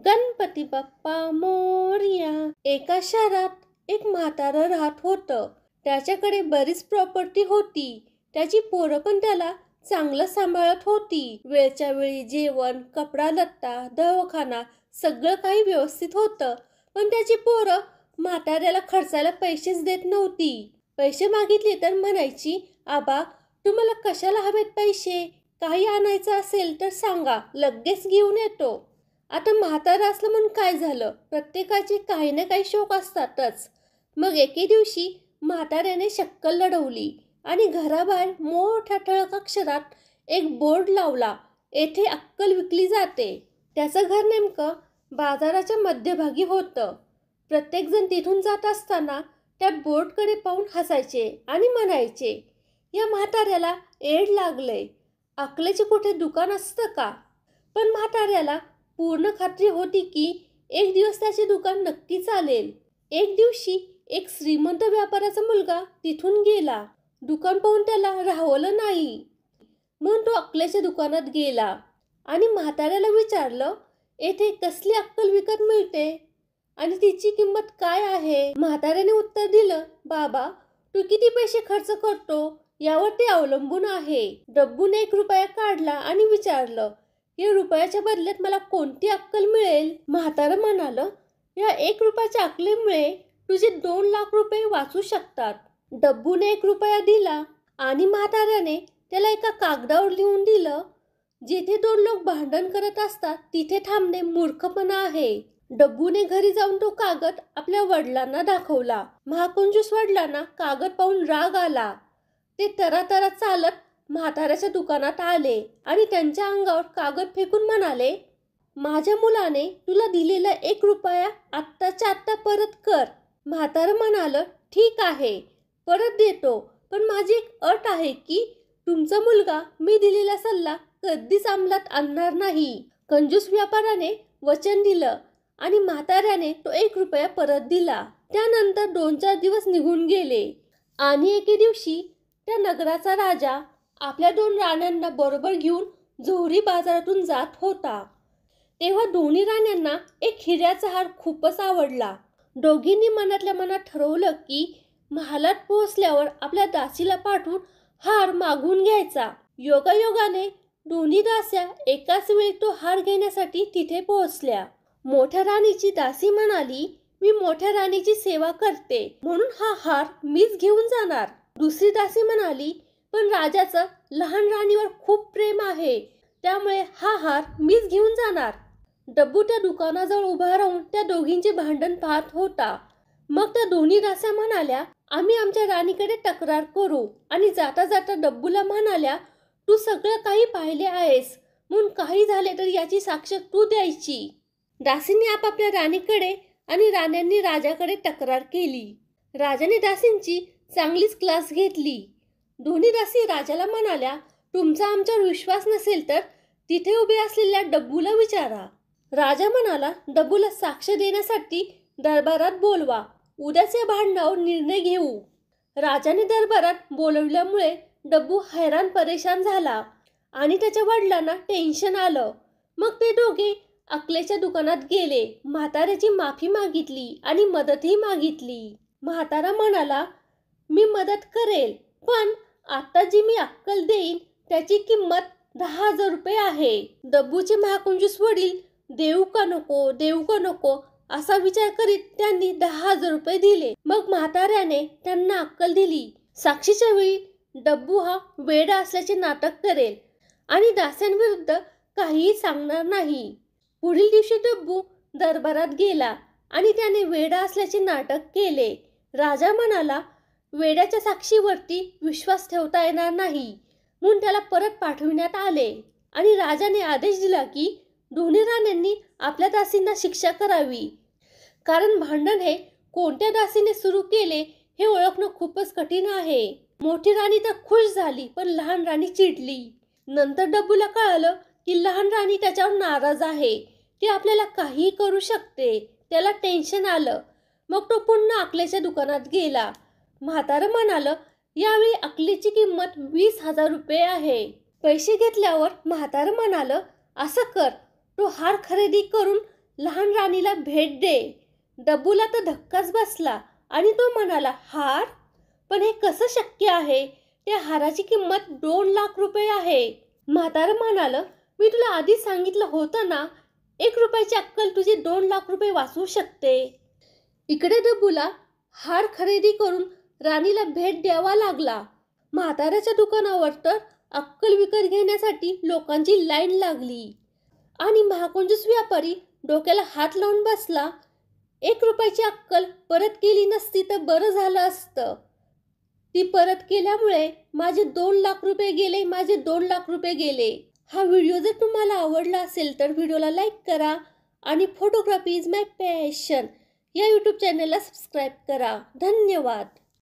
गणपती बाप्पा मोरया. एका शहरात एक म्हातारं राहत होतं. त्याच्याकडे बरीच प्रॉपर्टी होती. त्याची पोरं पण त्याला चांगलं सांभाळत होती. वेळच्या वेळी जेवण, कपडा लत्ता, दवाखाना सगळं काही व्यवस्थित होतं. पण त्याची पोरं म्हाताऱ्याला खर्चायला पैसेच देत नव्हती. पैसे मागितले तर म्हणायची, आबा तुम्हाला कशाला हवेत पैसे? काही आणायचं असेल तर सांगा, लगेच घेऊन येतो. आता म्हातारा असलं म्हणून काय झालं, प्रत्येकाचे काही ना काही शौक असतातच. मग एके दिवशी म्हाताऱ्याने शक्कल लढवली आणि घराबाहेर मोठ्या ठळक अक्षरात एक बोर्ड लावला, येथे अक्कल विकली जाते. त्याचं घर नेमकं बाजाराच्या मध्यभागी होतं. प्रत्येकजण तिथून जात असताना त्या बोर्डकडे पाहून हसायचे आणि म्हणायचे, या म्हाताऱ्याला एड लागलंय, अक्कलेचे कुठे दुकान असतं का? पण म्हाताऱ्याला पूर्ण खात्री होती की एक दिवस त्याचे दुकान नक्की चालेल. एक दिवशी एक श्रीमंत व्यापाराचा मुलगा तिथून गेला. दुकान पाहून त्याला राहवलं नाही, म्हणून तो अक्कलेच्या दुकानात गेला आणि म्हाताऱ्याला विचारलं, येथे कसली अक्कल विकत मिळते आणि तिची किंमत काय आहे? म्हाताऱ्याने उत्तर दिलं, बाबा तू किती पैसे खर्च करतो यावर ते अवलंबून आहे. डब्बूने 1 रुपया काढला आणि विचारलं, या रुपयाच्या बदल्यात मला कोणती अक्कल मिळेल? म्हातारं म्हणालं, या 1 रुपयाच्या अक्कलीमुळे तुझे 2 लाख रुपये वाचू शकतात. डब्बूने 1 रुपया दिला आणि म्हाताऱ्याने त्याला एका कागदावर लिहून दिलं, जिथे 2 लोक भांडण करत असतात तिथे थांबणे मूर्खपणा आहे. डब्बूने घरी जाऊन तो कागद आपल्या वडिलांना दाखवला. महाकंजूस वडिलांना कागद पाहून राग आला. ते तरातरा चालत म्हाताऱ्याच्या दुकानात आले आणि त्यांच्या अंगावर कागद फेकून म्हणाले, माझ्या मुलाने तुला दिलेला 1 रुपया आत्ताच्या आत्ता परत कर. म्हातारं म्हणालं, ठीक आहे परत देतो, पण माझी एक अट आहे की तुमचा मुलगा मी दिलेला सल्ला कधीच अंमलात आणणार नाही. कंजूस व्यापाराने वचन दिलं आणि म्हाताऱ्याने तो 1 रुपया परत दिला. त्यानंतर 2-4 दिवस निघून गेले आणि एके दिवशी त्या नगराचा राजा आपल्या 2 राण्यांना बरोबर घेऊन जोहरी बाजारातून जात होता. तेव्हा दोन्ही राण्यांना एक हिऱ्याचा हार खूपच आवडला. दोघींनी मनातल्या मनात ठरवलं की महालात पोहोचल्यावर आपल्या दासीला पाठवून हार मागून घ्यायचा. योगायोगाने दोन्ही दास्या एकाच वेळी तो हार घेण्यासाठी तिथे पोहोचल्या. मोठ्या राणीची दासी म्हणाली, मी मोठ्या राणीची सेवा करते म्हणून हा हार मीच घेऊन जाणार. दुसरी दासी म्हणाली, पण राजाचं लहान राणीवर खूप प्रेम आहे, त्यामुळे हा हार मीच घेऊन जाणार. डब्बू त्या दुकानाजवळ उभा राहून त्या दोघींचे भांडण पाहत होता. मग त्या दोन्ही दास्या म्हणाल्या, आम्ही आमच्या राणीकडे तक्रार करू. आणि जाता जाता डब्बूला म्हणाल्या, तू सगळं काही पाहिले आहेस म्हणून काही झाले तर याची साक्ष तू द्यायची. दासींनी आपापल्या राणीकडे आणि राण्यांनी राजाकडे तक्रार केली. राजाने दासींची चांगलीच क्लास घेतली. दोन्ही दासी राजाला म्हणाल्या, तुमचा आमच्यावर विश्वास नसेल तर तिथे उभे असलेल्या डब्बूला विचारा. राजा म्हणाला, डब्बूला साक्ष देण्यासाठी दरबारात बोलवा, उद्याच या भांडणावर निर्णय घेऊ. राजाने दरबारात बोलवल्यामुळे डब्बू हैराण परेशान झाला आणि त्याच्या वडिलांना टेन्शन आलं. मग ते दोघे अक्कलेच्या दुकानात गेले. म्हाताऱ्याची माफी मागितली आणि मदतही मागितली. म्हातारा म्हणाला, मी मदत करेल, पण आता जी मी अक्कल देईन त्याची किंमत 10,000 रुपये आहे. डब्बूचे महाकंजूस वडील देऊ का नको असा विचार करीत त्यांनी 10,000 रुपये दिले. मग म्हाताऱ्याने त्यांना अक्कल दिली. साक्षीच्या वेळी डब्बू हा वेडा असल्याचे नाटक करेल आणि दास्यांविरुद्ध काहीही सांगणार नाही. पुढील दिवशी डब्बू दरबारात गेला आणि त्याने वेडा असल्याचे नाटक केले. राजा म्हणाला, वेड्याच्या साक्षीवरती विश्वास ठेवता येणार नाही म्हणून त्याला परत पाठविण्यात आले आणि राजाने आदेश दिला की दोन्ही राण्यांनी आपल्या दासींना शिक्षा करावी. कारण भांडण हे कोणत्या दासीने सुरू केले हे ओळखणं खूपच कठीण आहे. मोठी राणी तर खुश झाली, पण लहान राणी चिडली. नंतर डब्बूला कळालं की लहान राणी त्याच्यावर नाराज आहे, ती आपल्याला काहीही करू शकते. त्याला टेन्शन आलं. मग तो पुन्हा अक्कलेच्या दुकानात गेला. म्हातारं म्हणालं, यावेळी अक्कलीची किंमत 20,000 रुपये आहे. पैसे घेतल्यावर म्हातारं म्हणालं, असं कर, तो हार खरेदी करून लहान राणीला भेट दे. डब्बूला तर धक्काच बसला आणि तो म्हणाला, हार? पण हे कसं शक्य आहे? त्या हाराची किंमत 2 लाख रुपये आहे. म्हातारं म्हणालं, मी तुला आधीच सांगितलं होतं ना, 1 रुपयाची अक्कल तुझे 2 लाख रुपये वाचवू शकते. इकडे डब्बूला हार खरेदी करून राणीला भेट द्यावा लागला. म्हाताऱ्याच्या दुकानावर तर अक्कल विकत घेण्यासाठी लोकांची लाईन लागली आणि महाकंजूस व्यापारी डोक्याला हात लावून बसला. 1 रुपयाची अक्कल परत केली नसती तर बरं झालं असतं. ती परत केल्यामुळे माझे 2 लाख रुपये गेले, माझे 2 लाख रुपये गेले. हा व्हिडिओ जर तुम्हाला आवडला असेल तर व्हिडिओला लाईक करा आणि फोटोग्राफी इज माय पॅशन या यूट्यूब चॅनलला सबस्क्राईब करा. धन्यवाद.